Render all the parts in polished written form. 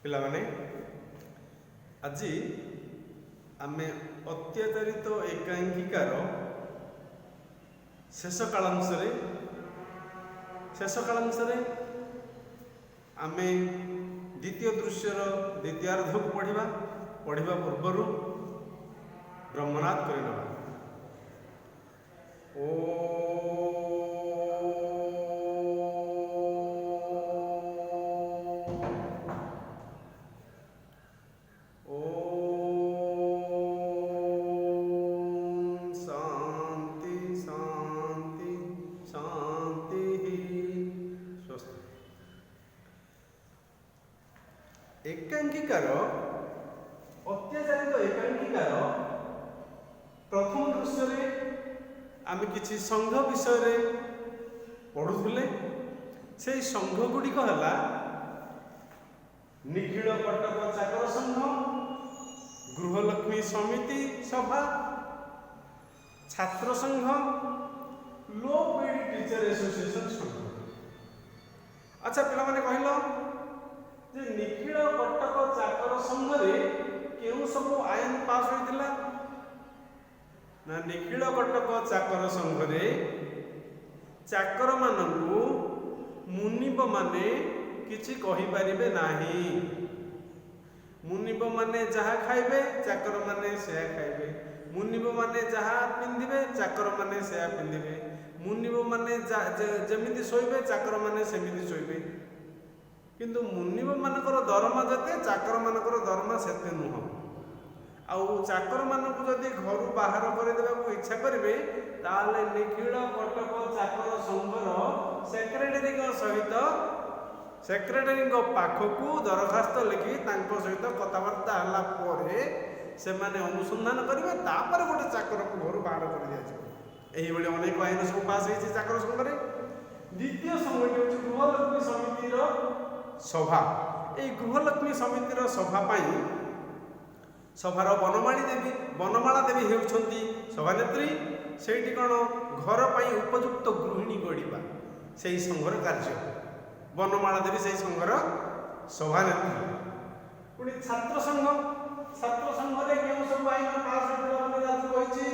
ପିଲାମାନେ ଆଜି ଆମେ ଅତ୍ୟାଚାରିତ ଏକାଙ୍କିକାର ଶେଷ କାଳାଂଶରେ ଆମେ ଦ୍ୱିତୀୟ ଦୃଶ୍ୟର ଦ୍ୱିତୀୟାର୍ଦ୍ଧକୁ ପଢ଼ିବା ପୂର୍ବରୁ ବ୍ରହ୍ମନାଦ କରିନେବା। एकांकिकार अत्याचारित एकांकिकार प्रथम दृश्य आम किसी संघ विषय पढ़ुले से संघ गुड़िक है निखिल कटक चाकर संघ, गृहलक्ष्मी समिति सभा, छात्र संघ, लो पेड टीचर एसोसिएशन संघ। अच्छा पिला माने कहल जे निखिल कटक चाकर संघरे केउ सब आईन पास होइतिला ना? निखिल कटक चाकर संघरे चाकर मानकु मुनिब माने किछि कहि परिबे नाही। मुनिब माने जहा खाइबे चाकर माने सेया खाइबे, मुनिब माने जहा पिंधिबे चाकर माने सेया पिंधिबे, मुनिब माने जेमिति सोइबे चाकर माने सेमिति सोइबे। किंतु मुनिब मानकर दरमा जते चाकर मानकर दरमा सेते नुह। आउ चाकर मानक जदि घर बाहर करदेवा इच्छा करेंगे ताले निखिल कटक चाकर संघर सेक्रेटरी सहित सेक्रेटरी पाखकू दरखास्त लिखि सहित कथबार्ता है से अनुसंधान करेंगे तापर गोटे चाकर को घर बाहर कर दिया। अनेक आईन सब पास होती चाकर संघ। द्वितीय संघटी हूँ गृहलक्ष्मी समितिर सभा। ये गृहलक्ष्मी समितिर सभा सभार बनमाला देवी होउछंती सभानेत्री। सेठी कौन घर पर उपयुक्त गृहिणी गढ़ा से संघर कार्य। बनमाला देवी से संघर सभानेत्री। पुणी छात्र संघ रे केउ सब आईन पास होइछि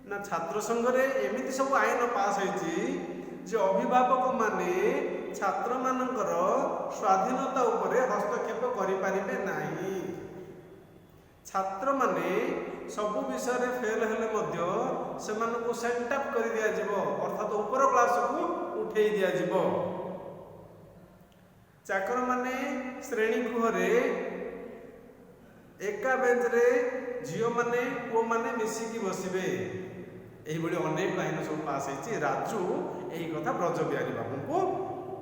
ना? छात्र संघ रे एमिति सब आईन पास होइछि जे अभिभावक माने छात्र मानकर स्वाधीनता उपरे हस्तक्षेप करि पारिबे नाही। छात्र माने सबु विषय रे फेल हेले मध्य सेमानकु सेट अप कर दिया जिवो, अर्थात ऊपर क्लास को उठेई दिया जिवो। चाकर माने श्रेणी गृह रे एका बेंच रे झियो माने पुओ माने मिसिकी बसिबे। एही बडी अनेक लाइन सब पास होइछि। राजू एही कथा ब्रज बिहारी बाबू को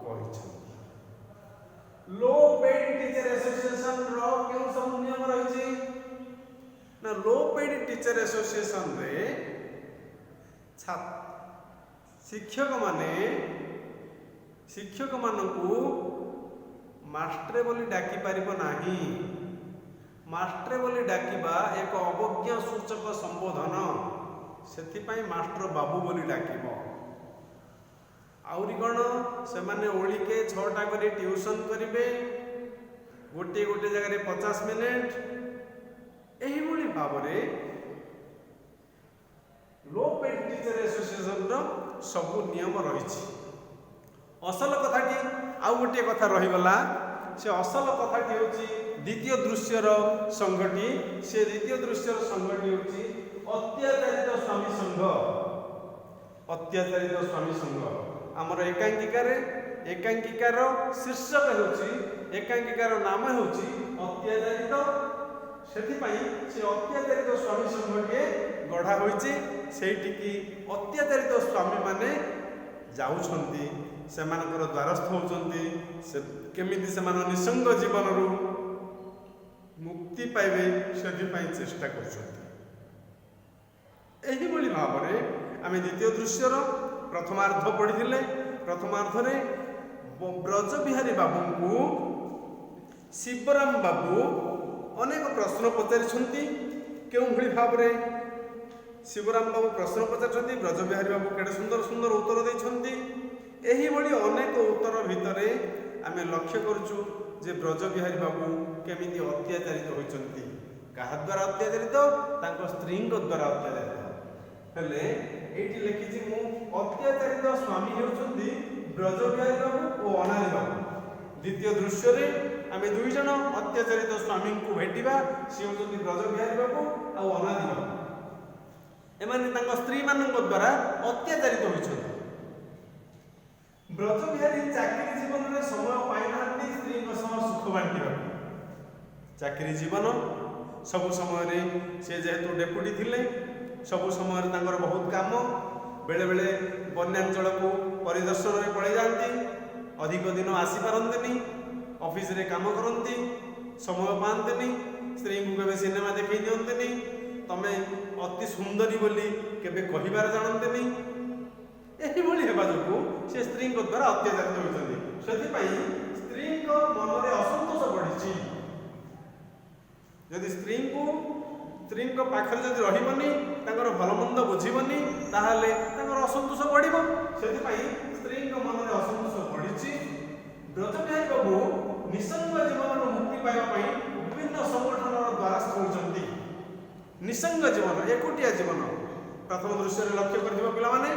कहिछि। लो पेड टीचर एसोसिएशन रो केउ सब नियम रहिछि ना? लो पेड टीचर एसोसिएशन रे शिक्षक मानकू मास्टरे बोली डाकी पारिबो नाही। मास्टरे बोली डाकिबा एक अवज्ञा सूचक संबोधन। सेथिपाई मास्टर बाबू बोली डाकिबो। आउरी कौन से ओलिके 6टा करे ट्यूशन करेंगे, गोटे गोटे जगह 50 मिनिट। यही भाव में लो पेड टीचर एसोसिएशन सबू नियम रही। असल कथाटी आउ गोटे कथा रहीगला। से असल कथाटी हूँ द्वितीय दृश्यर संघटी। से द्वितीय दृश्यर संघटी हूँ अत्याचारित स्वामी संघ। अत्याचारित स्वामी संघ आमर एकांकिकार शीर्षक एकांकिकार नाम हूँ अत्याचारित। से अत्याचारित स्वामी संघटे गढ़ा होती। अत्याचारित स्वामी माने जाउछंती, सेमानकर द्वारस्थ होउछंती। से केमिति सेमान निसंग जीवन रु मुक्ति पाइबे सेथिपाई चेष्टा करछंती। एही बोली भाव में आम द्वितीय दृश्यर प्रथमार्ध पढ़ी। प्रथमार्धरे ब्रज बिहारी बाबू को शिवराम बाबू अनेक प्रश्न पचारि। क्यों भली भाव में शिवराम बाबू प्रश्न पचारि, ब्रज बिहारी बाबू केड़े सुंदर सुंदर उत्तर देइछंती। एही भली अनेक उत्तर भितर आम लक्ष्य करूँ जे ब्रजबिहारी बाबू केमिति अत्याचारित होइचंती काहा द्वारा अत्याचारित तांको स्त्रीଙ୍କ द्वारा अत्याचारित हेले एठी लिखिछि मु अत्याचारित स्वामी हेउचंती ब्रजबिहारी बाबू ओ अनारी बाबू द्वितीय दृश्य रे आमे दुई जण अत्याचारित स्वामी को भेटिबा से हेउचंती ब्रजबिहारी बाबू आ अनारी बाबू एमाने तांको स्त्री मानक द्वारा अत्याचारित होइछंती ब्रजबिहारी चाकरी जीवन में समय पाइना स्त्री सुख बांटा चाकरी जीवन सब समय से जेहेतु डेपुटी थिले सब समय बहुत काम बेले बेले बन्यांचल को परिदर्शन में पड़े जाती अधिक दिन आसीपारती ऑफिस रे काम करती समय पाते स्त्री को केवे सिनेमा देखई दियंते तमे अति सुंदरी बोली केवे कहिबार जानते यही हेबा जो से स्त्री द्वारा अत्याचारित होती स्त्री मन में असंतोष बढ़ी जदि स्त्री पाखरे जदि रहिबनी भल मंद बुझीबनी ताहले असंतोष बढ़िबो स्त्री मन में असंतोष बढ़ी ब्रजबिहारी बाबू निसंग जीवन मुक्ति पाइबा विभिन्न संगठन द्वारस्थ होती निसंग जीवन एकुटिया जीवन प्रथम दृश्य लक्ष्य कर पिलामाने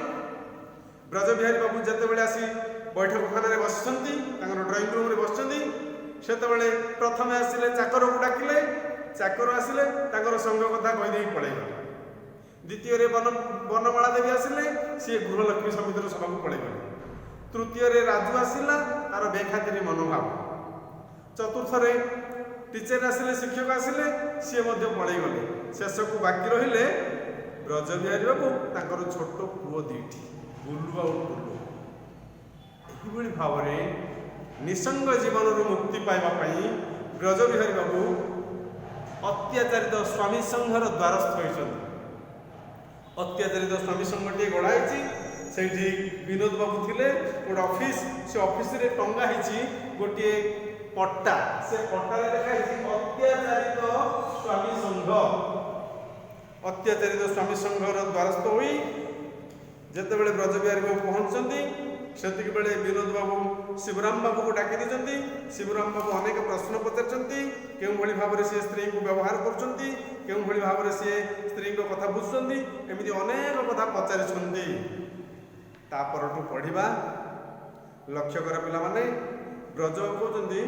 ब्रजबिहारी बाबू जिते आसी बैठक खाना बसती ड्रॉइंग रूम में बसती से प्रथम आसिले चाकर को डाकिले चाकर आसिले संघ कथा कहीदे पलैगले द्वितीय बनमाला देवी आसिले सी गृहलक्ष्मी समितिर सभा को पलैगले तृतीय राजू आसिला तार बेखातिर मनोभाव चतुर्थ टीचर आसिले शिक्षक आसिले सी पलैगले शेष को बाकी रहिले ब्रजबिहारी बाबू तांकर छोट पुओ दुईटी बुलु आ टुलु एहिभଳି भावरे निसंग जीवन मुक्ति पाइबा ब्रजबिहारी बाबू अत्याचारित स्वामी संघर द्वारस्थ होइछन्ति अत्याचारित स्वामी संघटी गढ़ाई से विनोद बाबू थिले गोटे ऑफिस से ऑफिस रे टंगा हिची गोटे पट्टा से पट्टा रे लिखा अत्याचारित स्वामी संघ अत्याचारित स्वामी संघर द्वारस्थ होई जिते बड़े ब्रजबिहारी बाबू पहुंचती से बेले विनोद बाबू शिवराम बाबू को डाकी दी शिवराम बाबू अनेक प्रश्न पचार के भाव में सी स्त्री को व्यवहार कर भाव में सी स्त्री कथा बुझुंट एमती अनेक कथा पचारि तापरठू पढ़ा लक्ष्य कर पिला ब्रज कहते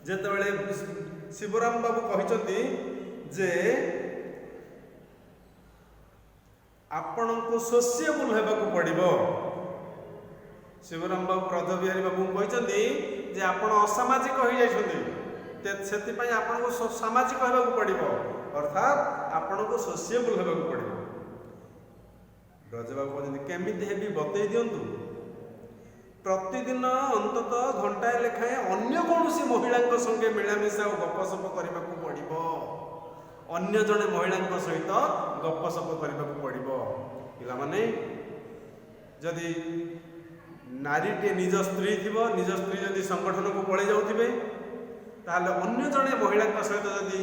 जिते शिवराम बाबू कहते जे आपण को सोसिएबल होगा पड़ो शिवराम बाबू ब्रजबिहारी बाबू कहते जे आपण असामाजिक हो जाती आपन को सामाजिक होगा पड़ो अर्थात आपण को सोसिएबल होगा पड़ो ब्रजबाबू कहते केमिति हेबी बतई दिंतु प्रतिदिन अंततः घंटाए लेखाएं अन्य कौन महिला संगे मिलामिशा और गपसप करने को पड़ो अन्य जड़े महिला सहित गपसप करने को पड़ो पिलामाने जदि नारीटे निज स्त्री थी निज स्त्री जदि संगठन को पड़े जाऊे ताहले अन्य जड़े महिला सहित जदि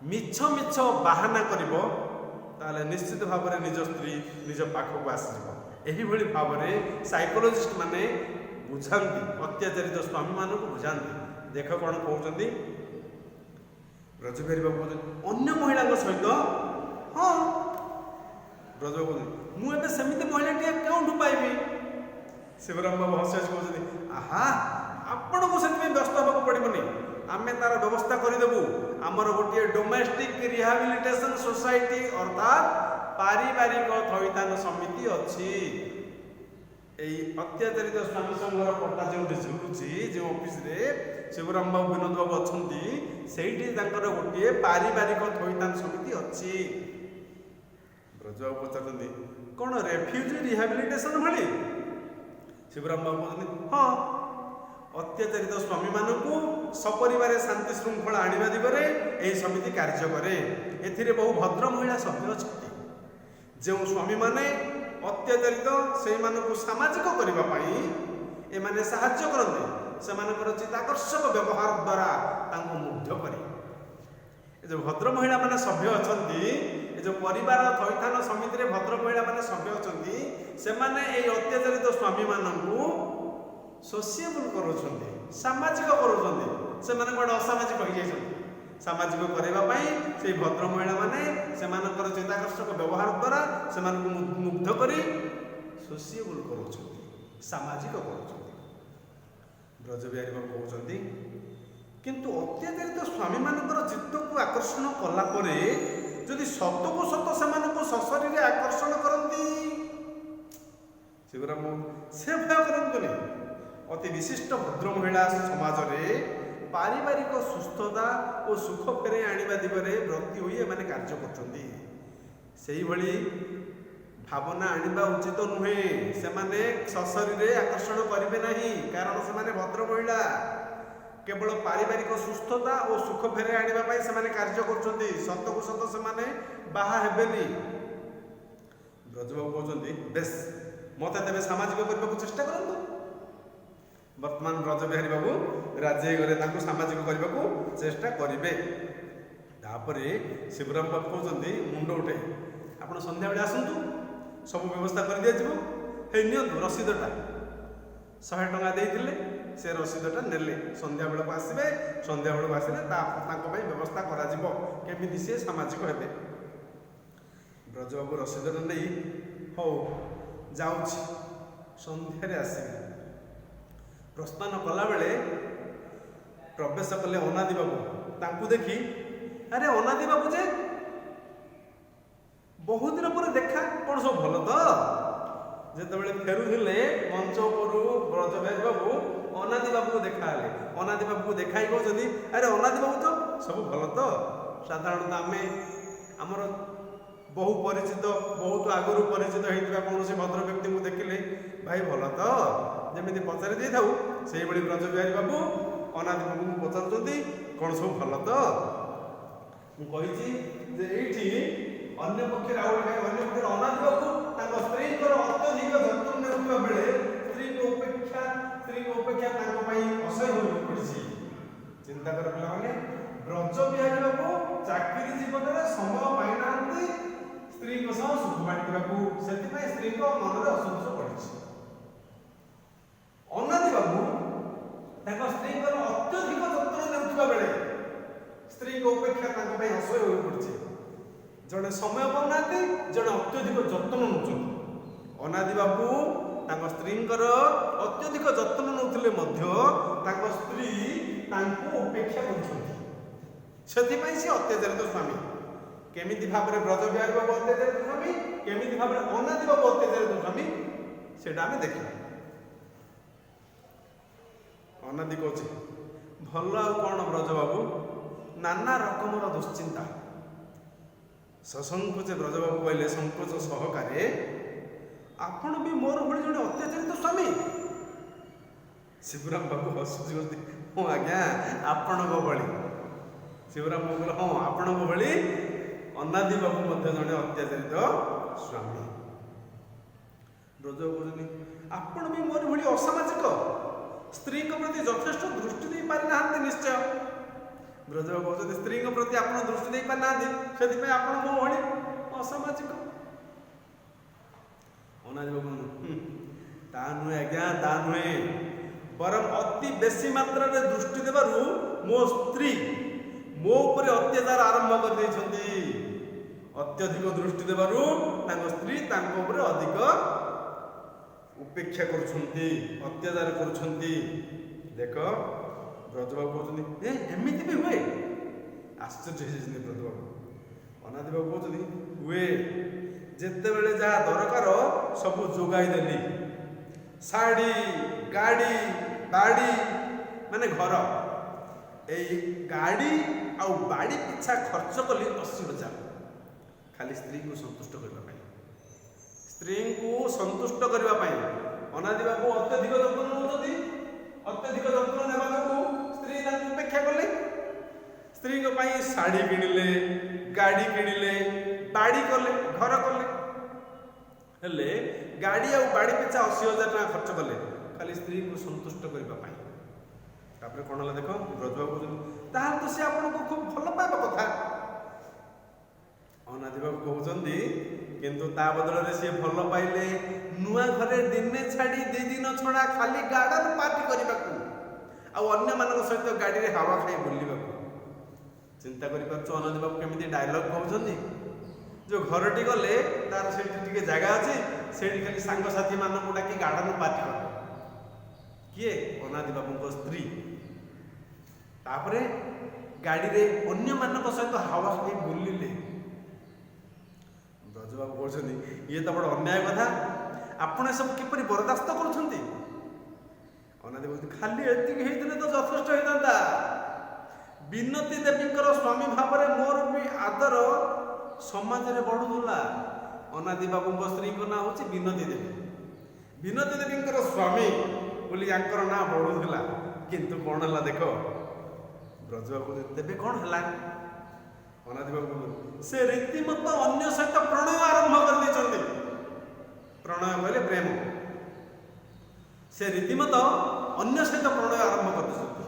मिछ मिछ बाहाना करिवो ताहले निश्चित भाव में निज स्त्री निज पाखक आसीज एही भली भाव में साइकोलॉजिस्ट माने बुझाती अत्याचारित स्वामी मान को बुझाती देख कौन कहते ब्रजबिहारी बाबू अन्य महिला सहित हाँ ब्रजबाबू मुझे सेमती महिला क्यों पाइबी शिवराम बाबू हसी हसी कहते आहा आपण को से व्यस्त होगा पड़ोनी आम तार व्यवस्था करदेबू आमर गोटे डोमेस्टिक रिहाबिलिटेशन सोसाइटी अर्थात पारिवारिक थैथान समिति अच्छी अत्याचारित स्वामी संघर पट्टा जो झुलुची जो ऑफिस रे शिवराम बाबू विनोद बाबू अच्छा गोटे पारिवारिक थैथान समिति अच्छी ब्रजबाबू पचार कौन रेफ्यूजी रिहाबिलिटेशन भाई शिवराम बाबू कहते हाँ अत्याचारित स्वामी मानू सपरिवार शांति श्रृंखला आने दिगरे यही समिति कार्य करे एथिरे बहु भद्र महिला सभ्य अच्छा जो स्वामी माने अत्याचारित से सामाजिक करने एमाने साहाय्य करते से चित्ताकर्षक व्यवहार द्वारा मुग्ध करे जो भद्र महिला माने सभ्य अच्छा जो परिवार थैथान समिति भद्र महिला माने सभ्य अच्छा से अत्याचारित स्वामी मानू सोसिएबल करूछन्ति सामाजिक करूछन्ति सेमाने कोड असामाजिक होई जाइछन्ति सामाजिक करबा पई से भद्र महिला माने सेमानकर चित्ताकर्षक व्यवहार द्वारा सेमानकु मुग्ध करी सोसिएबल करूछन्ति सामाजिक करूछन्ति ब्रजबिहारी बाबू कहउछन्ति किंतु अत्याचारित स्वामी मानकर चित्त को आकर्षण कला परे जदि सतको सत सेमानकु सशरीरे आकर्षण करंती सेगुरा से भय करंतुनी अति विशिष्ट भद्र महिला समाज रे पारिवारिक सुस्थता और सुख फेरे आनिबा दिगरे व्रती होई एमाने कार्य करछन्ती सेही भली भावना आनिबा उचित नुहे सेमाने सशरीरे आकर्षण करिवे नाही कारण सेमाने भद्र महिला केवल पारिवारिक सुस्थता और सुख फेरे आनिबा पई सेमाने कार्य करछन्ती सतको सत सेमाने बाहा हेबेनी ब्रजबाबू कहछन्ती बेस मते तेबे सामाजिक करबाकू चेष्टा करंतु वर्तमान ब्रजबिहारी बाबू राजी गले ताकू सामाजिक करबाकू चेष्टा करिवे तापरे शिवराम बाबू कहछन्ती मुंड उठे आपण संध्या बेले आसंतु सब व्यवस्था कर दिया जिवो हे नियंतु रसीदटा 100 टका देइथिले से रसीदटा नेले संध्या बेले आसीबे संध्या बेले आसीले ताको पई व्यवस्था करा जिवो केमिति से सामाजिक हेबे ब्रजबाबू रसीदटा नै हो जाउछि संध्या रे आसीबे प्रस्थान कला बेले प्रवेश कले अनादि बाबू तांकु देखि अरे अनादि बाबू जे बहुत दिन पर देखा कौन सब भल तो जेतबेले फेरुथिले मंच उपरु ब्रजबिहारी बाबू अनादि बाबू को देखा हले अनादि बाबू को देखाई कहउछन्ती अरे अनादि बाबू तो सब भल तो साधारणतः आमे हमर बहु परिचित बहुत आगुरु परिचित होइतबा कोनोसी भद्र व्यक्ति को देखिले भाई भल तो जेमिति पचारि दे थाउ सेही बडी ब्रजबिहारी बाबू अनादि बाबू को पचारुछन्ती कोन सब भल तो मु कहिछि जे एठी अन्य पक्ष अन्य पक्ष अनादि बाबू तांको स्त्री को अत्यधिक जत्न नेउथबा बेले स्त्री को उपेक्षा तांको पई असह्य होई पड़िछि चिंता कर पिला माने ब्रजबिहारी बाबू चाकरी जीवन रे समय पाइनांती स्त्री को सह सुख बांटिबाकू सेति पई स्त्री को मन रे असंतोष पड़िछि अनादि बाबू तांको स्त्री को अत्यधिक जत्न नेउथबा बेले स्त्री को उपेक्षा तांको पई असह्य होई पड़िछि जड़े समय पाऊनाती जड़े अत्यधिक जत्न नौछन अनादि बाबू तांको स्त्रींकर अत्यधिक जत्न नौथिले मध्य तांको स्त्री तांको उपेक्षा करछन्ती सेति पई से अत्याचारित स्वामी केमिति भाबरे ब्रजबिहारी बाबू अत्याचारित स्वामी केमिति भाबरे अनादि बाबू अत्याचारित स्वामी सेटा आमे देखिबा अनादि कहछि भल आ कोन ब्रज बाबू नाना रकमर दुश्चिंता ससंकोच ब्रजबाबू कहले संकोच सहकारे आपण भी मोर भली जने अत्याचारित स्वामी शिवराम बाबू हसुछन्ती हो आज्ञा आपण को भली शिवराम बाबू कहले हां आपण को भली अनादि बाबू मध्य जने अत्याचारित स्वामी ब्रजबाबू कहले आपण भी मोर भली असामाजिक स्त्री को प्रति यथेष्ट दृष्टि दे पारि नाहंती निश्चय ब्रजबाबू कहते स्त्री को प्रति आपण दृष्टि दे पारि नाहंती सेति पे आपण मो भली असामाजिक अनादि बाबू ता नुहे आज्ञा ता नुहे बरम अति बेसी मात्रा रे दृष्टि देबारु मो स्त्री मो ऊपर अत्याचार आरंभ कर दैछन्ती अत्यधिक दृष्टि देबारु तांको स्त्री तांको ऊपर अधिक उपेक्षा करुछन्ती अत्याचार करुछन्ती देखो ब्रजबाबू कहते ए एमिति भी हुए आश्चर्य होइछन्ती ब्रजबाबू अनादि बाबू कहते हुए जेते बेले जा दरकार सब जोगाई देली साड़ी गाड़ी बाड़ी माने घर ए गाड़ी आ बाड़ी पिछा खर्च कली 80,000 खाली स्त्री को संतुष्ट करबा पई स्त्री को संतुष्ट करबा पई अनादि बाबू अत्यधिक जत्न नउछथि अत्यधिक जत्न नेबाकू स्त्री तांको उपेक्षा कले स्त्री को पई साड़ी किनिले गाड़ी किनिले बाड़ी कले घर कले हेले गाड़ी आ बाड़ी पिछा 80,000 टका खर्च कले खाली स्त्री को संतुष्ट करबा पई तापर कोन हला देखो ब्रजबाबू ताहाल तो से आपन को खूब भल पाइबा कथा ଅନାଦି ବାବୁ କହୁଛନ୍ତି କିନ୍ତୁ ତା ବଦଳରେ ସିଏ ଭଲ ପାଇଲେ ନୂଆ ଘରେ ଦିନେ ଛାଡ଼ି 2 ଦିନ ଛଡ଼ା ଖାଲି ଗାର୍ଡେନ ପାର୍ଟି କରିବାକୁ ଆଉ ଅନ୍ୟମାନଙ୍କ ସହିତ ଗାଡ଼ିରେ ହାୱା ଖାଇ ବୁଲିବାକୁ। ଚିନ୍ତା କରିପାରୁଛୁ ଅନାଦି ବାବୁ କେମିତି ଡାଇଲଗ କହୁଛନ୍ତି। ଯେଉଁ ଘରଟି ଗଲେ ତାର ସେଇଠି ଟିକେ ଜାଗା ଅଛି, ସେଇଠି ଖାଲି ସାଙ୍ଗସାଥି ମାନଙ୍କୁ ଡାକି ଗାର୍ଡେନ ପାର୍ଟି କରେ। କିଏ? ଅନାଦି ବାବୁଙ୍କ ସ୍ତ୍ରୀ। ତାପରେ ଗାଡ଼ିରେ ଅନ୍ୟମାନଙ୍କ ସହିତ ହାୱା ଖାଇ ବୁଲିଲେ। ବ୍ରଜବାବୁ କହୁଛନ୍ତି ଇଏ ତ ବଡ଼ ଅନ୍ୟାୟ କଥା, ଆପଣ ଏସବୁ କିପରି ବରଦାସ୍ତ କରୁଛନ୍ତି? ଅନାଦି କହୁଛନ୍ତି ଖାଲି ଏତିକି ହେଇଥିଲେ ତ ଯଥେଷ୍ଟ ହେଇଥାନ୍ତା। ବିନତୀ ଦେବୀଙ୍କର ସ୍ୱାମୀ ଭାବରେ ମୋର ବି ଆଦର ସମାଜରେ ବଢ଼ୁଥିଲା। ଅନାଦି ବାବୁଙ୍କ ସ୍ତ୍ରୀଙ୍କ ନାଁ ହେଉଛି ବିନତୀ ଦେବୀ। ବିନତୀ ଦେବୀଙ୍କର ସ୍ୱାମୀ ବୋଲି ୟାଙ୍କର ନାଁ ବଢ଼ୁଥିଲା। କିନ୍ତୁ କ'ଣ ହେଲା ଦେଖ। ବ୍ରଜବାବୁ ତେବେ କ'ଣ ହେଲା? ଅନାଦି ବାବୁ ସେ ରୀତିମତ ଅନ୍ୟ ସହିତ ପ୍ରଣୟ ଆରମ୍ଭ କରିଦେଇଛନ୍ତି। ପ୍ରଣୟ କହିଲେ ପ୍ରେମ। ସେ ରୀତିମତ ଅନ୍ୟ ସହିତ ପ୍ରଣୟ ଆରମ୍ଭ କରିଦେଇଛନ୍ତି।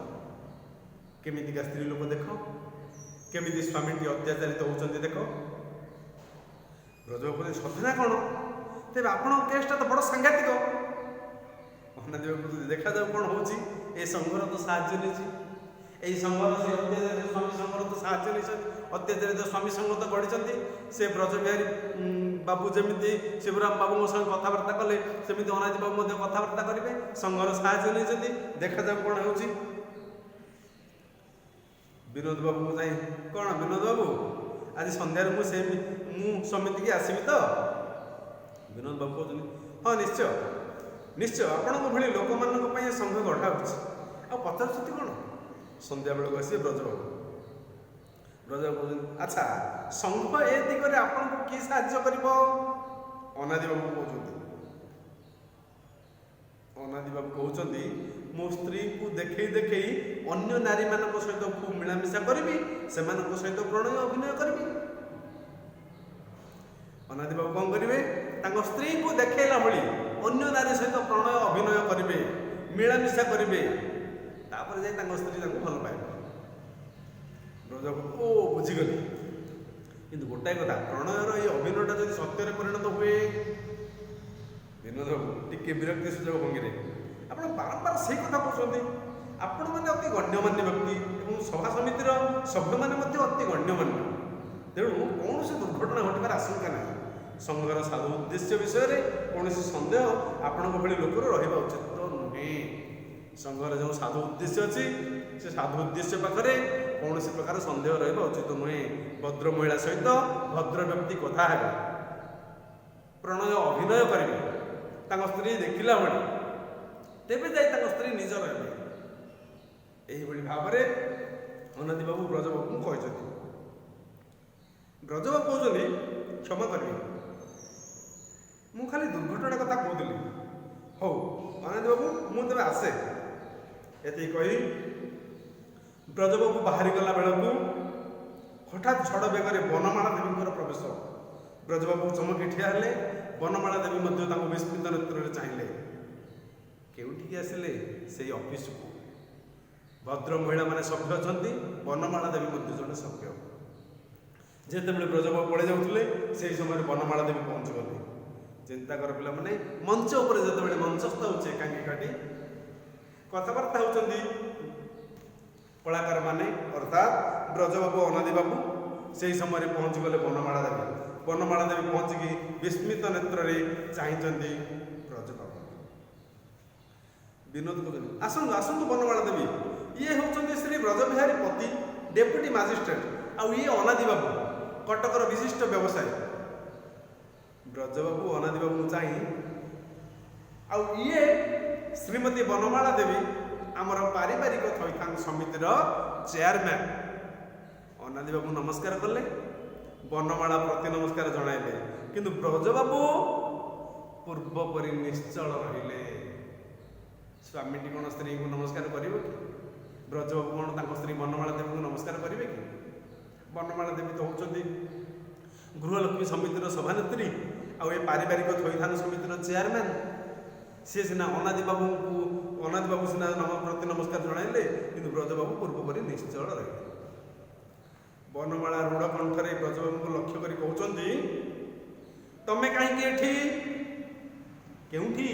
କେମିତିକା ସ୍ତ୍ରୀ ଲୋକ ଦେଖ, କେମିତି ସ୍ୱାମୀଟି ଅତ୍ୟାଚାରିତ ହେଉଛନ୍ତି ଦେଖ। ବ୍ରଜବାବୁ କହିଲେ ସତେ ନା କ'ଣ? ତେବେ ଆପଣଙ୍କ କେସ୍ଟା ତ ବଡ଼ ସାଂଘାତିକ। ଅନାଦି ବାବୁ ଦେଖାଯାଉ କ'ଣ ହେଉଛି। ଏ ସଂଘର ତ ସାହାଯ୍ୟ ନେଇଛି, এই সংঘর সে অত্যাচারিত স্বামী সংঘর তো সাহায্য নেইছেন। অত্যাচারিত স্বামী সংঘ তো গড়িଛନ୍ତି। সে ব্রজবিহারী বাবু যেମିତି শিবরাম বাবুଙ୍କ সঙ্গে কଥାবার্ତ୍তা কলে সেମିତି অনাଦି বাবু ମଧ୍ୟ କଥାବାର୍ତ୍ତା କରିବେ। ସଂଘର ସାହାଯ୍ୟ ନେଇଛନ୍ତି। ଦେଖାଯାଉ କ'ଣ ହେଉଛି। ବିନୋଦ ବାବୁଙ୍କୁ ଯାଇ କ'ଣ ବିନୋଦ ବାବୁ ଆଜି ସନ୍ଧ୍ୟାରେ ମୁଁ ସମିତିକି ଆସିବି ତ? ବିନୋଦ ବାବୁ କହୁଛନ୍ତି ହଁ ନିଶ୍ଚୟ ନିଶ୍ଚୟ, ଆପଣଙ୍କ ଭଳି ଲୋକମାନଙ୍କ ପାଇଁ ଏ ସଂଘ ଗଢ଼ା ହେଉଛି। ଆଉ ପଚାରୁଛନ୍ତି କ'ଣ? ସନ୍ଧ୍ୟାବେଳକୁ ଆସିବେ ବ୍ରଜବାବୁ। ବ୍ରଜବାବୁ କହୁଛନ୍ତି ଆଚ୍ଛା ସଂଘ ଏ ଦିଗରେ ଆପଣଙ୍କୁ କି ସାହାଯ୍ୟ କରିବ? ଅନାଦି ବାବୁ କହୁଛନ୍ତି ମୋ ସ୍ତ୍ରୀକୁ ଦେଖେଇ ଦେଖେଇ ଅନ୍ୟ ନାରୀମାନଙ୍କ ସହିତ ଖୁବ୍ ମିଳାମିଶା କରିବି, ସେମାନଙ୍କ ସହିତ ପ୍ରଣୟ ଅଭିନୟ କରିବି। ଅନାଦି ବାବୁ କ'ଣ କରିବେ? ତାଙ୍କ ସ୍ତ୍ରୀକୁ ଦେଖେଇଲା ଭଳି ଅନ୍ୟ ନାରୀ ସହିତ ପ୍ରଣୟ ଅଭିନୟ କରିବେ, ମିଳାମିଶା କରିବେ। ତାପରେ ଯାଇ ତାଙ୍କ ସ୍ତ୍ରୀ ତାଙ୍କୁ ଭଲ ପାଇବେ। ବ୍ରଜବାବୁ ଓ ବୁଝିଗଲି। କିନ୍ତୁ ଗୋଟାଏ କଥା, ପ୍ରଣୟର ଏଇ ଅଭିନୟଟା ଯଦି ସତ୍ୟରେ ପରିଣତ ହୁଏ। ବିନୋଦ ବାବୁ ଟିକେ ବିରକ୍ତି ସୁଯୋଗ ଭଙ୍ଗୀରେ ଆପଣ ବାରମ୍ବାର ସେଇ କଥା କହୁଛନ୍ତି। ଆପଣମାନେ ଅତି ଗଣ୍ୟମାନ୍ୟ ବ୍ୟକ୍ତି ଏବଂ ସଭା ସମିତିର ସଭ୍ୟମାନେ ମଧ୍ୟ ଅତି ଗଣ୍ୟମାନ୍ୟ। ତେଣୁ କୌଣସି ଦୁର୍ଘଟଣା ଘଟିବାର ଆଶଙ୍କା ନାହିଁ। ସଂଘର ସାଧୁ ଉଦ୍ଦେଶ୍ୟ ବିଷୟରେ କୌଣସି ସନ୍ଦେହ ଆପଣଙ୍କ ଭଳି ଲୋକର ରହିବା ଉଚିତ ନୁହେଁ। ସଂଘର ଯେଉଁ ସାଧୁ ଉଦ୍ଦେଶ୍ୟ ଅଛି ସେ ସାଧୁ ଉଦ୍ଦେଶ୍ୟ ପାଖରେ କୌଣସି ପ୍ରକାର ସନ୍ଦେହ ରହିବା ଉଚିତ ନୁହେଁ। ଭଦ୍ର ମହିଳା ସହିତ ଭଦ୍ର ବ୍ୟକ୍ତି କଥା ହେବେ, ପ୍ରଣୟ ଅଭିନୟ କରିବେ ତାଙ୍କ ସ୍ତ୍ରୀ ଦେଖିଲା ଭଳି, ତେବେ ଯାଇ ତାଙ୍କ ସ୍ତ୍ରୀ ନିଜର ହେବେ। ଏହିଭଳି ଭାବରେ ଅନାଦି ବାବୁ ବ୍ରଜବାବୁଙ୍କୁ କହିଛନ୍ତି। ବ୍ରଜବାବୁ କହୁଛନ୍ତି କ୍ଷମା କରିବେ, ମୁଁ ଖାଲି ଦୁର୍ଘଟଣା କଥା କହୁଥିଲି। ହଉ ଅନାଦି ବାବୁ ମୁଁ ତେବେ ଆସେ। ଏତିକି କହି ବ୍ରଜବାବୁ ବାହାରିଗଲା ବେଳକୁ ହଠାତ୍ ଝଡ଼ ବେଗରେ ବନମାଳା ଦେବୀଙ୍କର ପ୍ରବେଶ। ବ୍ରଜବାବୁ ଚମକି ଠିଆ ହେଲେ। ବନମାଳା ଦେବୀ ମଧ୍ୟ ତାଙ୍କୁ ବିସ୍ମିତ ନେତ୍ରରେ ଚାହିଁଲେ। କେଉଁଠିକି ଆସିଲେ? ସେଇ ଅଫିସକୁ। ଭଦ୍ର ମହିଳାମାନେ ସଭ୍ୟ ଅଛନ୍ତି, ବନମାଳା ଦେବୀ ମଧ୍ୟ ଜଣେ ସଭ୍ୟ। ଯେତେବେଳେ ବ୍ରଜବାବୁ ପଳେଇ ଯାଉଥିଲେ ସେହି ସମୟରେ ବନମାଳା ଦେବୀ ପହଞ୍ଚିଗଲେ। ଚିନ୍ତା କର ପିଲାମାନେ, ମଞ୍ଚ ଉପରେ ଯେତେବେଳେ ମଞ୍ଚସ୍ଥ ହେଉଛି ଏକାଙ୍କିକାଟି, କଥାବାର୍ତ୍ତା ହେଉଛନ୍ତି କଳାକାରମାନେ ଅର୍ଥାତ୍ ବ୍ରଜବାବୁ ଅନାଦି ବାବୁ। ସେହି ସମୟରେ ପହଞ୍ଚିଗଲେ ବନମାଳା ଦେବୀ। ବନମାଳା ଦେବୀ ପହଞ୍ଚିକି ବିସ୍ମିତ ନେତ୍ରରେ ଚାହିଁଛନ୍ତି ବ୍ରଜବାବୁ। ବିନୋଦ କହୁଛନ୍ତି ଆସନ୍ତୁ ଆସନ୍ତୁ ବନମାଳା ଦେବୀ, ଇଏ ହେଉଛନ୍ତି ଶ୍ରୀ ବ୍ରଜବିହାରୀ ପତି, ଡେପୁଟି ମାଜିଷ୍ଟ୍ରେଟ, ଆଉ ଇଏ ଅନାଦି ବାବୁ, କଟକର ବିଶିଷ୍ଟ ବ୍ୟବସାୟୀ। ବ୍ରଜବାବୁ ଅନାଦି ବାବୁଙ୍କୁ ଚାହିଁ ଆଉ ଇଏ ଶ୍ରୀମତୀ ବନମାଳା ଦେବୀ, ଆମର ପାରିବାରିକ ଥଇଥାନ ସମିତିର ଚେୟାରମ୍ୟାନ୍। ଅନାଦି ବାବୁ ନମସ୍କାର କଲେ, ବନମାଳା ପ୍ରତି ନମସ୍କାର ଜଣାଇଲେ। କିନ୍ତୁ ବ୍ରଜବାବୁ ପୂର୍ବ ପରି ନିଶ୍ଚଳ ରହିଲେ। ସ୍ୱାମୀଟି କ'ଣ ସ୍ତ୍ରୀଙ୍କୁ ନମସ୍କାର କରିବ କି? ବ୍ରଜବାବୁ କ'ଣ ତାଙ୍କ ସ୍ତ୍ରୀ ବନମାଳା ଦେବୀଙ୍କୁ ନମସ୍କାର କରିବେ କି? ବନମାଳା ଦେବୀ ତ ହେଉଛନ୍ତି ଗୃହଲକ୍ଷ୍ମୀ ସମିତିର ସଭାନେତ୍ରୀ, ଆଉ ଏ ପାରିବାରିକ ଥଇଥାନ ସମିତିର ଚେୟାରମ୍ୟାନ୍। ସିଏ ସିନା ଅନାଦି ବାବୁ ସିନା ପ୍ରତି ନମସ୍କାର ଜଣାଇଲେ, କିନ୍ତୁ ବ୍ରଜବାବୁ ପୂର୍ବ ପରି ନିଶ୍ଚଳ ରହିଲେ। ବନମାଳା ରୁଢ଼ କଣ୍ଠରେ ବ୍ରଜବାବୁଙ୍କୁ ଲକ୍ଷ୍ୟ କରି କହୁଛନ୍ତି, ତମେ କାହିଁକି ଏଠି? କେଉଁଠି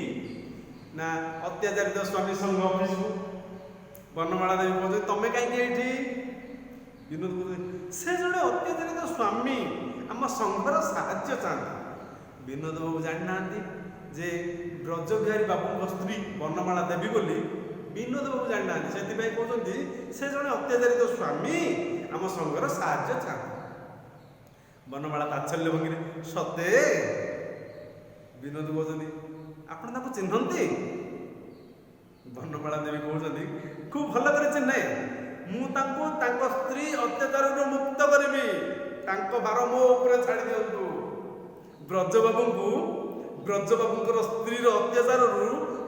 ନା ଅତ୍ୟାଚାରିତ ସ୍ୱାମୀ ସଂଘ ଅଫିସକୁ। ବନମାଳା ଦେବୀ କହୁଛନ୍ତି, ତମେ କାହିଁକି ଏଇଠି? ବିନୋଦ କହୁଛନ୍ତି, ସେ ଜଣେ ଅତ୍ୟାଚାରିତ ସ୍ୱାମୀ ଆମ ସଂଘର ସାହାଯ୍ୟ ଚାହାନ୍ତି। ବିନୋଦ ବାବୁ ଜାଣିନାହାନ୍ତି ଯେ ବ୍ରଜବିହାରୀ ବାବୁଙ୍କ ସ୍ତ୍ରୀ ବନମାଳା ଦେବୀ ବୋଲି ବିନୋଦ ବାବୁ ଜାଣିନାହାନ୍ତି। ସେଥିପାଇଁ କହୁଛନ୍ତି ସେ ଜଣେ ଅତ୍ୟାଚାରିତ ସ୍ୱାମୀ ଆମ ସଂଘର ସାହାଯ୍ୟ ଚାହାନ୍ତି। ବନମାଳା ତାଚ୍ଛଲ୍ୟ ଭଙ୍ଗୀରେ, ସତେ? ବିନୋଦ କହୁଛନ୍ତି, ଆପଣ ତାଙ୍କୁ ଚିହ୍ନନ୍ତି? ବନମାଳା ଦେବୀ କହୁଛନ୍ତି, ଖୁବ ଭଲ କରି ଚିହ୍ନେ। ମୁଁ ତାଙ୍କୁ ତାଙ୍କ ସ୍ତ୍ରୀ ଅତ୍ୟାଚାରରୁ ମୁକ୍ତ କରିବି। ତାଙ୍କ ଭାର ମୋ ଉପରେ ଛାଡ଼ି ଦିଅନ୍ତୁ। ବ୍ରଜବାବୁଙ୍କର ସ୍ତ୍ରୀର ଅତ୍ୟାଚାରରୁ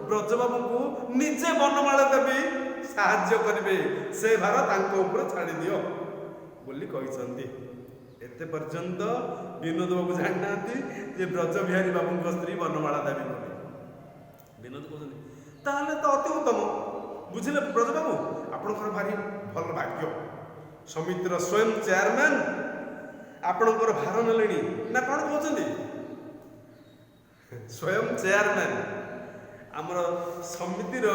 ବ୍ରଜବାବୁଙ୍କୁ ନିଜେ ବନମାଳା ଦେବୀ ସାହାଯ୍ୟ କରିବେ। ସେ ଭାର ତାଙ୍କ ଉପରେ ଛାଡ଼ି ଦିଅ ବୋଲି କହିଛନ୍ତି। ଏତେ ପର୍ଯ୍ୟନ୍ତ ବିନୋଦ ବାବୁ ଜାଣିନାହାନ୍ତି ଯେ ବ୍ରଜବିହାରୀ ବାବୁଙ୍କ ସ୍ତ୍ରୀ ବନମାଳା ଦେବୀ ବୋଲି। ବିନୋଦ କହୁଛନ୍ତି, ତାହେଲେ ତ ଅତି ଉତ୍ତମ। ବୁଝିଲେ ବ୍ରଜବାବୁ, ଆପଣଙ୍କର ଭାରି ଭଲ ଭାଗ୍ୟ। ସମିତିର ସ୍ୱୟଂ ଚେୟାରମ୍ୟାନ ଆପଣଙ୍କର ଭାର ନେଲେଣି ନା କ'ଣ କହୁଛନ୍ତି? ସ୍ୱୟଂ ଚେୟାରମ୍ୟାନ, ଆମର ସମିତିର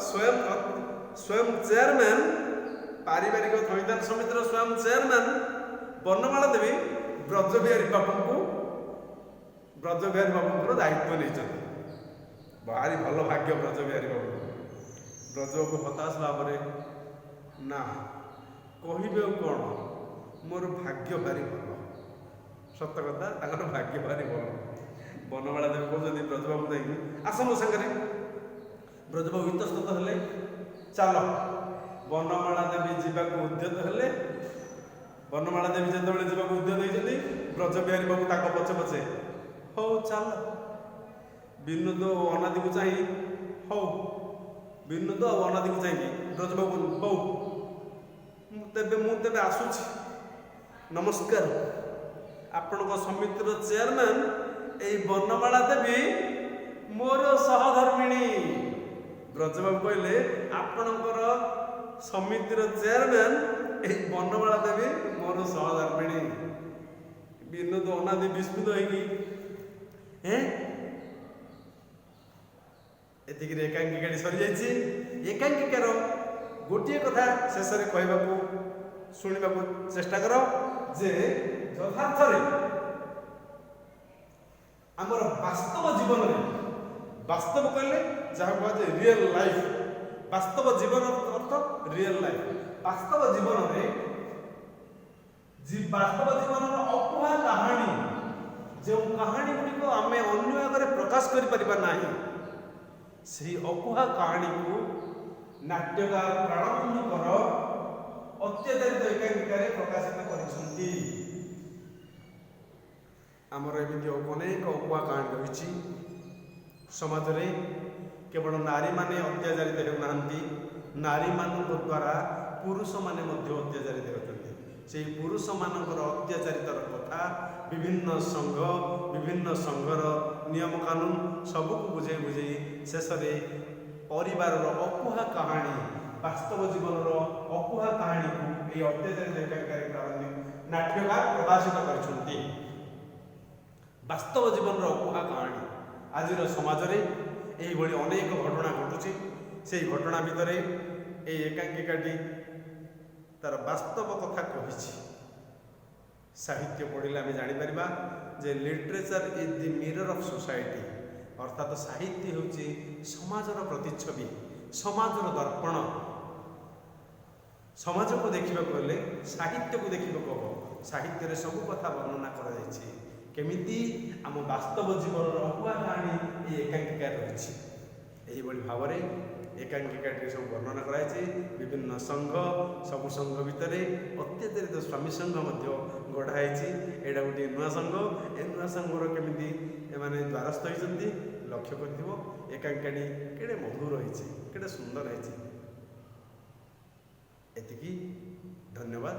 ସ୍ୱୟଂ ଚେୟାରମ୍ୟାନ, ପାରିବାରିକ ଥଇଥାନ ସମିତିର ସ୍ୱୟଂ ଚେୟାରମ୍ୟାନ ବନମାଳା ଦେବୀ ବ୍ରଜବିହାରୀ ବାବୁଙ୍କର ଦାୟିତ୍ୱ ନେଇଛନ୍ତି। ଭାରି ଭଲ ଭାଗ୍ୟ ବ୍ରଜବିହାରୀ ବାବୁ। ବ୍ରଜବାବୁ ହତାଶ ଭାବରେ, ନା କହିବେ ଆଉ କ'ଣ, ମୋର ଭାଗ୍ୟ ଭାରି ଭଲ। ସତ କଥା, ତାଙ୍କର ଭାଗ୍ୟ ଭାରି ଭଲ। ବନମାଳା ଦେବୀ କହୁଛନ୍ତି ବ୍ରଜବାବୁ ଯାଇକି, ଆସ ମୋ ସାଙ୍ଗରେ। ବ୍ରଜବାବୁ ଇତସ୍ତତ ହେଲେ, ଚାଲ। ବନମାଳା ଦେବୀ ଯିବାକୁ ଉଦ୍ୟତ ହେଲେ। ବନମାଳା ଦେବୀ ଯେତେବେଳେ ଯିବାକୁ ଉଦ୍ୟତ ହେଇଛନ୍ତି, ବ୍ରଜବିହାରୀ ବାବୁ ତାଙ୍କ ପଛେ ପଛେ, ହଉ ଚାଲ। ବିନୋଦ ଓ ଅନାଦିକୁ ଚାହିଁ, ହଉ। ବିନୋଦ ଆଉ ଅନାଦିକୁ ଚାହିଁକି ବ୍ରଜବାବୁ, ହଉ ମୁଁ ତେବେ ଆସୁଛି, ନମସ୍କାର। ଆପଣଙ୍କ ସମିତିର ଚେୟାରମ୍ୟାନ ଏଇ ବନମାଳା ଦେବୀ ମୋର ସହଧର୍ମିଣୀ। ବ୍ରଜବାବୁ କହିଲେ, ଆପଣଙ୍କର ସମିତିର ଚେୟାରମ୍ୟାନ ଏଇ ବନମାଳା ଦେବୀ ମୋର ସହଧର୍ମିଣୀ। ବିନୋଦ ଅନାଦି ବିସ୍ମିତ ହେଇକି, ଏତିକିରେ ଏକାଙ୍କିକାଟି ସରିଯାଇଛି। ଏକାଙ୍କିକାର ଗୋଟିଏ କଥା ଶେଷରେ କହିବାକୁ ଶୁଣିବାକୁ ଚେଷ୍ଟା କର ଯେ ଯଥାର୍ଥରେ ଆମର ବାସ୍ତବ ଜୀବନରେ, ବାସ୍ତବ କହିଲେ ଯାହା କୁହାଯାଏ ରିଏଲ ଲାଇଫ, ବାସ୍ତବ ଜୀବନ ଅର୍ଥ ରିଏଲ ଲାଇଫ। ବାସ୍ତବ ଜୀବନର ଅକୁହା କାହାଣୀ, ଯେଉଁ କାହାଣୀ ଗୁଡ଼ିକ ଆମେ ଅନ୍ୟ ଆଗରେ ପ୍ରକାଶ କରିପାରିବା ନାହିଁ, ସେହି ଅକୁହା କାହାଣୀକୁ ନାଟ୍ୟକାର ପ୍ରାଣବନ୍ଧୁକର ଅତ୍ୟାଚାରିତ ଏକାଙ୍କିକାରେ ପ୍ରକାଶିତ କରିଛନ୍ତି। ଆମର ଏମିତି ଅନେକ ଅକୁହା କାହାଣୀ ରହିଛି। ସମାଜରେ କେବଳ ନାରୀମାନେ ଅତ୍ୟାଚାରିତ ହେଉନାହାନ୍ତି, ନାରୀମାନଙ୍କ ଦ୍ୱାରା ପୁରୁଷମାନେ ମଧ୍ୟ ଅତ୍ୟାଚାରିତ ହେଉଛନ୍ତି। ସେହି ପୁରୁଷମାନଙ୍କର ଅତ୍ୟାଚାରିତର କଥା ବିଭିନ୍ନ ସଂଘର ନିୟମ କାନୁନ ସବୁକୁ ବୁଝେଇ ଶେଷରେ ପରିବାରର ଅକୁହା କାହାଣୀ, ବାସ୍ତବ ଜୀବନର ଅକୁହା କାହାଣୀକୁ ଏହି ଅତ୍ୟାଚାରିତ ଏକାଙ୍କିକାରେ ନାଟ୍ୟକାର ପ୍ରକାଶିତ କରିଛନ୍ତି। ବାସ୍ତବ ଜୀବନର ଅକୁହା କାହାଣୀ। ଆଜିର ସମାଜରେ ଏହିଭଳି ଅନେକ ଘଟଣା ଘଟୁଛି। ସେହି ଘଟଣା ଭିତରେ ଏହି ଏକାଙ୍କିକାଟି ତାର ବାସ୍ତବ କଥା କହିଛି। ସାହିତ୍ୟ ପଢ଼ିଲେ ଆମେ ଜାଣିପାରିବା ଯେ literature is the mirror of society, ଅର୍ଥାତ୍ ସାହିତ୍ୟ ହେଉଛି ସମାଜର ପ୍ରତିଛବି, ସମାଜର ଦର୍ପଣ। ସମାଜକୁ ଦେଖିବାକୁ ହେଲେ ସାହିତ୍ୟକୁ ଦେଖିବାକୁ ହେବ। ସାହିତ୍ୟରେ ସବୁ କଥା ବର୍ଣ୍ଣନା କରାଯାଇଛି। କେମିତି ଆମ ବାସ୍ତବ ଜୀବନର ଅକୁହା କାହାଣୀ ଏହି ଏକାଙ୍କିକାରେ ରହିଛି। ଏହିଭଳି ଭାବରେ ଏକାଙ୍କିକାଟିରେ ସବୁ ବର୍ଣ୍ଣନା କରାଯାଇଛି। ବିଭିନ୍ନ ସଂଘ, ସବୁ ସଂଘ ଭିତରେ ଅତ୍ୟାଚାରିତ ସ୍ୱାମୀ ସଂଘ ମଧ୍ୟ ଗଢ଼ା ହେଇଛି। ଏଇଟା ଗୋଟିଏ ନୂଆ ସଂଘ। ଏ ନୂଆ ସଂଘର କେମିତି ଏମାନେ ଦ୍ୱାରସ୍ଥ ହେଇଛନ୍ତି ଲକ୍ଷ୍ୟ କରିଥିବ। ଏକାଙ୍କିକାଟି କେଡ଼େ ମଧୁର ହେଇଛି, କେଡ଼େ ସୁନ୍ଦର ହେଇଛି। ଏତିକି, ଧନ୍ୟବାଦ।